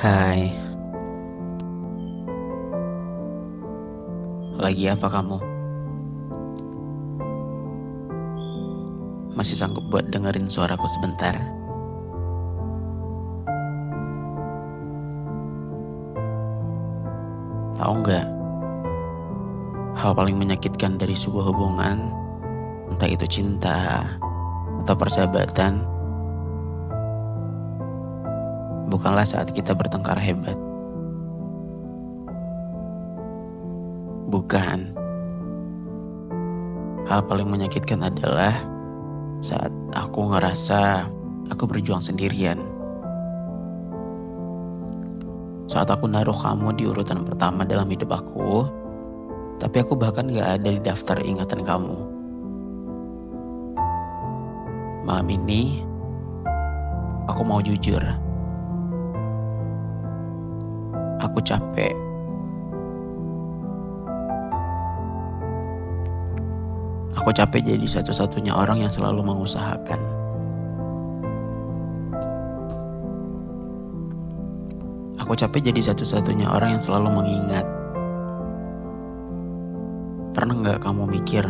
Hai, lagi apa kamu? Masih sanggup buat dengerin suaraku sebentar? Tahu nggak, hal paling menyakitkan dari sebuah hubungan, entah itu cinta atau persahabatan, bukanlah saat kita bertengkar hebat. Bukan, hal paling menyakitkan adalah saat aku ngerasa aku berjuang sendirian. Saat aku naruh kamu di urutan pertama dalam hidup aku, tapi aku bahkan gak ada di daftar ingatan kamu. Malam ini, aku mau jujur. Aku capek. Aku capek jadi satu-satunya orang yang selalu mengusahakan. Aku capek jadi satu-satunya orang yang selalu mengingat. Pernah gak kamu mikir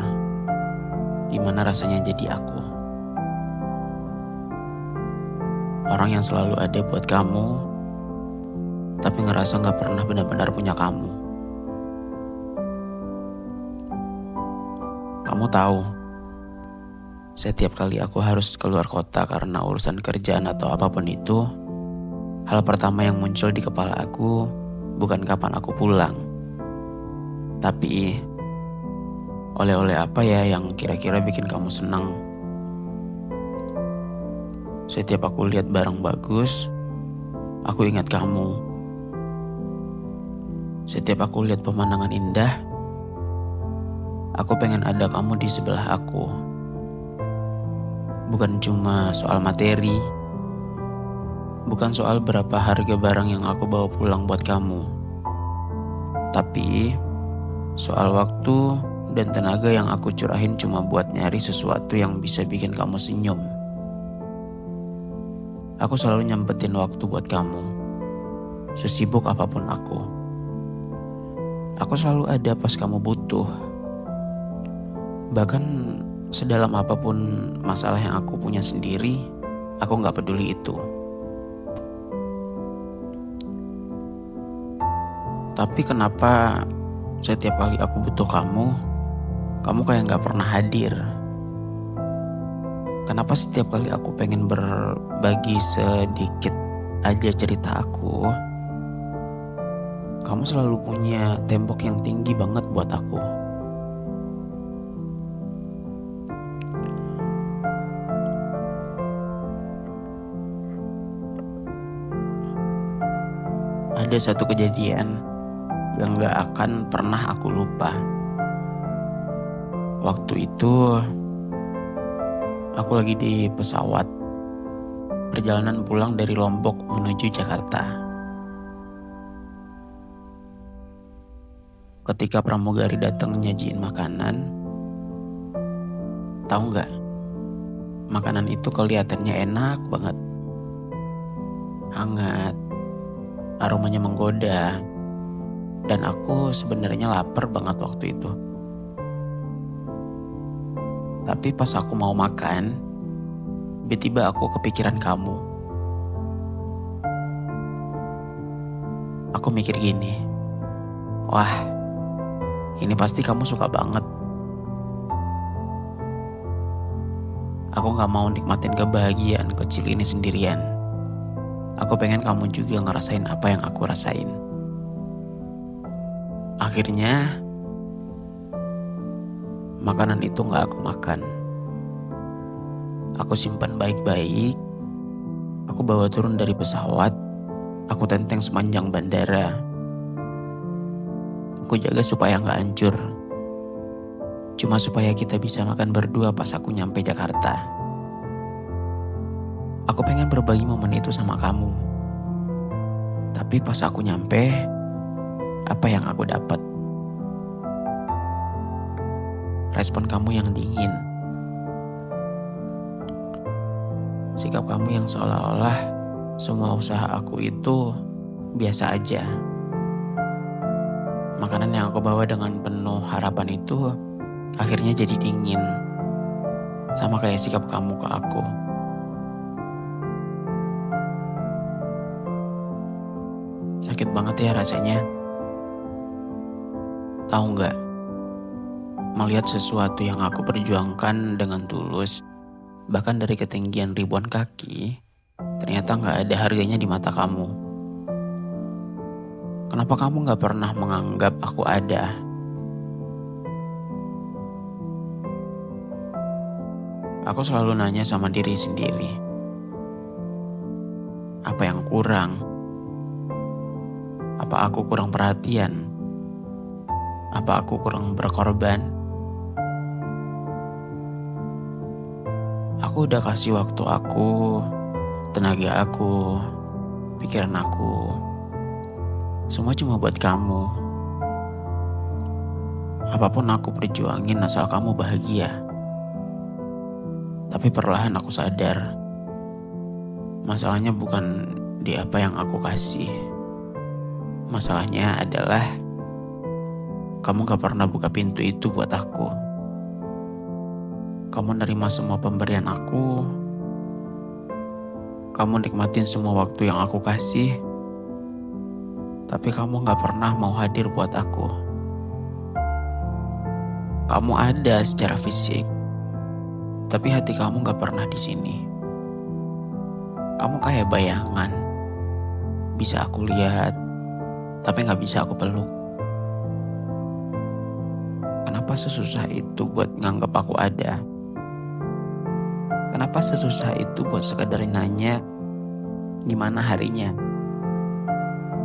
gimana rasanya jadi aku? Orang yang selalu ada buat kamu, tapi ngerasa gak pernah benar-benar punya kamu. Kamu tahu, setiap kali aku harus keluar kota karena urusan kerjaan atau apapun itu, hal pertama yang muncul di kepala aku bukan kapan aku pulang, tapi oleh-oleh apa ya yang kira-kira bikin kamu senang. Setiap aku lihat barang bagus, aku ingat kamu. Setiap aku lihat pemandangan indah, aku pengen ada kamu di sebelah aku. Bukan cuma soal materi, bukan soal berapa harga barang yang aku bawa pulang buat kamu, tapi soal waktu dan tenaga yang aku curahin cuma buat nyari sesuatu yang bisa bikin kamu senyum. Aku selalu nyempetin waktu buat kamu, sesibuk apapun aku. Aku selalu ada pas kamu butuh. Bahkan sedalam apapun masalah yang aku punya sendiri, aku gak peduli itu. Tapi kenapa setiap kali aku butuh kamu kayak gak pernah hadir? Kenapa setiap kali aku pengen berbagi sedikit aja cerita aku, kamu selalu punya tembok yang tinggi banget buat aku? Ada satu kejadian yang gak akan pernah aku lupa. Waktu itu aku lagi di pesawat, perjalanan pulang dari Lombok menuju Jakarta. Ketika pramugari datang nyajiin makanan, tahu nggak? Makanan itu kelihatannya enak banget, hangat, aromanya menggoda, dan aku sebenarnya lapar banget waktu itu. Tapi pas aku mau makan, tiba-tiba aku kepikiran kamu. Aku mikir gini, wah, ini pasti kamu suka banget. Aku gak mau nikmatin kebahagiaan kecil ini sendirian. Aku pengen kamu juga ngerasain apa yang aku rasain. Akhirnya, makanan itu gak aku makan. Aku simpan baik-baik. Aku bawa turun dari pesawat. Aku tenteng sepanjang bandara. Aku jaga supaya gak hancur. Cuma supaya kita bisa makan berdua pas aku nyampe Jakarta. Aku pengen berbagi momen itu sama kamu. Tapi pas aku nyampe, apa yang aku dapat? Respon kamu yang dingin. Sikap kamu yang seolah-olah semua usaha aku itu biasa aja. Makanan yang aku bawa dengan penuh harapan itu akhirnya jadi dingin. Sama kayak sikap kamu ke aku. Sakit banget ya rasanya. Tahu nggak? Melihat sesuatu yang aku perjuangkan dengan tulus, bahkan dari ketinggian ribuan kaki, ternyata nggak ada harganya di mata kamu. Kenapa kamu nggak pernah menganggap aku ada? Aku selalu nanya sama diri sendiri, apa yang kurang? Apa aku kurang perhatian? Apa aku kurang berkorban? Aku udah kasih waktu aku, tenaga aku, pikiran aku. Semua cuma buat kamu. Apapun aku perjuangin asal kamu bahagia. Tapi perlahan aku sadar, masalahnya bukan di apa yang aku kasih. Masalahnya adalah kamu gak pernah buka pintu itu buat aku. Kamu nerima semua pemberian aku. Kamu nikmatin semua waktu yang aku kasih. Tapi kamu gak pernah mau hadir buat aku. Kamu ada secara fisik, tapi hati kamu gak pernah di sini. Kamu kayak bayangan, bisa aku lihat, tapi gak bisa aku peluk. Kenapa sesusah itu buat nganggap aku ada? Kenapa sesusah itu buat sekadar nanya gimana harinya?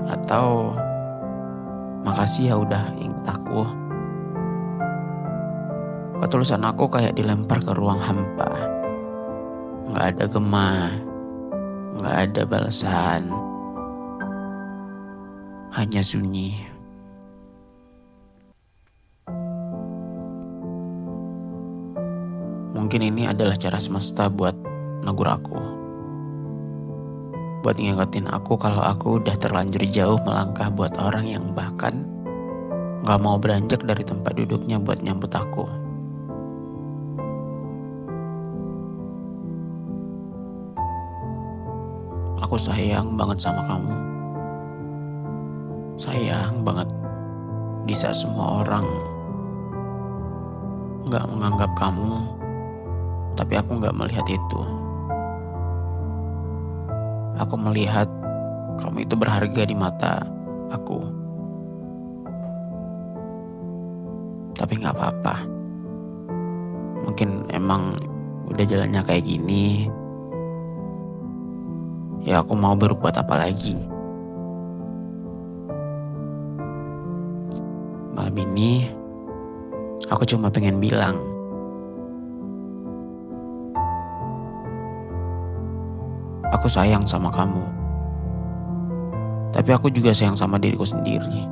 Atau makasih ya udah inget aku. Ketulusan aku kayak dilempar ke ruang hampa. Gak ada gema, gak ada balasan, hanya sunyi. Mungkin ini adalah cara semesta buat negur aku. Buat ngingetin aku kalau aku udah terlanjur jauh melangkah buat orang yang bahkan gak mau beranjak dari tempat duduknya buat nyambut aku. Aku sayang banget sama kamu. Sayang banget di saat semua orang gak menganggap kamu, tapi aku gak melihat itu. Aku melihat kamu itu berharga di mata aku. Tapi gak apa-apa. Mungkin emang udah jalannya kayak gini. Ya aku mau berbuat apa lagi. Malam ini aku cuma pengen bilang, aku sayang sama kamu. Tapi aku juga sayang sama diriku sendiri.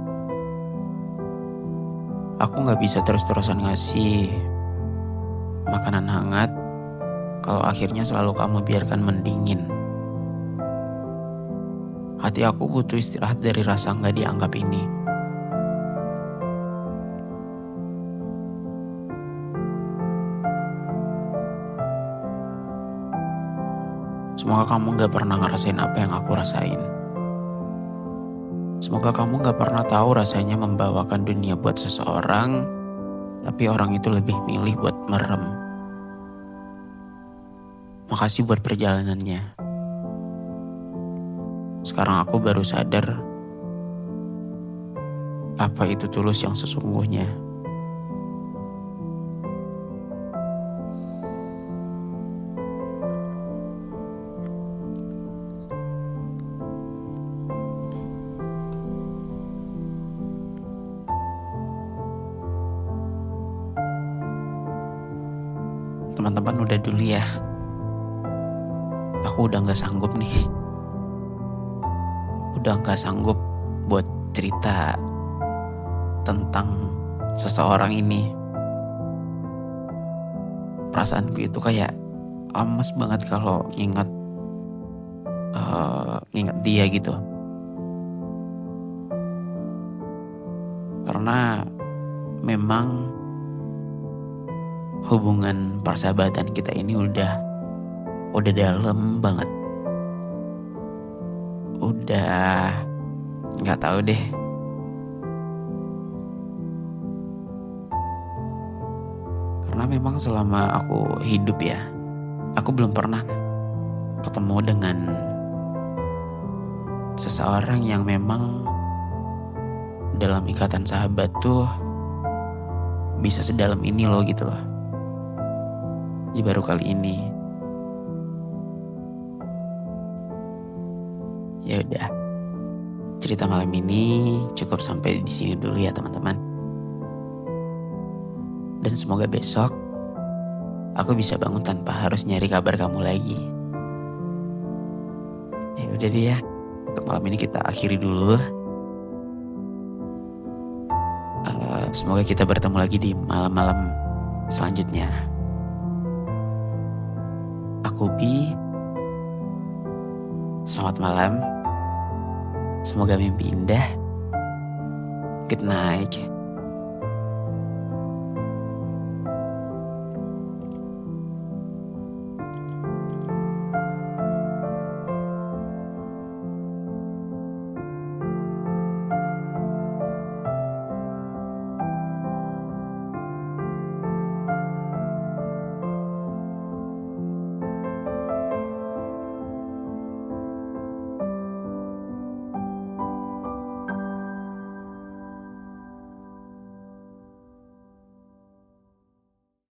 Aku gak bisa terus-terusan ngasih makanan hangat kalau akhirnya selalu kamu biarkan mendingin. Hati aku butuh istirahat dari rasa gak dianggap ini. Semoga kamu gak pernah ngerasain apa yang aku rasain. Semoga kamu gak pernah tahu rasanya membawakan dunia buat seseorang, tapi orang itu lebih milih buat merem. Makasih buat perjalanannya. Sekarang aku baru sadar apa itu tulus yang sesungguhnya. Teman-teman udah dulu ya. Aku udah gak sanggup nih. Udah gak sanggup buat cerita tentang seseorang ini. Perasaanku itu kayak lemes banget kalau nginget dia gitu. Karena memang hubungan persahabatan kita ini udah dalam banget. Udah nggak tahu deh. Karena memang selama aku hidup ya, aku belum pernah ketemu dengan seseorang yang memang dalam ikatan sahabat tuh bisa sedalam ini loh gitu loh. Jadi baru kali ini. Ya udah, cerita malam ini cukup sampai di sini dulu ya teman-teman. Dan semoga besok aku bisa bangun tanpa harus nyari kabar kamu lagi. Ya udah deh ya, untuk malam ini kita akhiri dulu. Semoga kita bertemu lagi di malam-malam selanjutnya. Aku Bi, selamat malam. Semoga mimpi indah. Good night.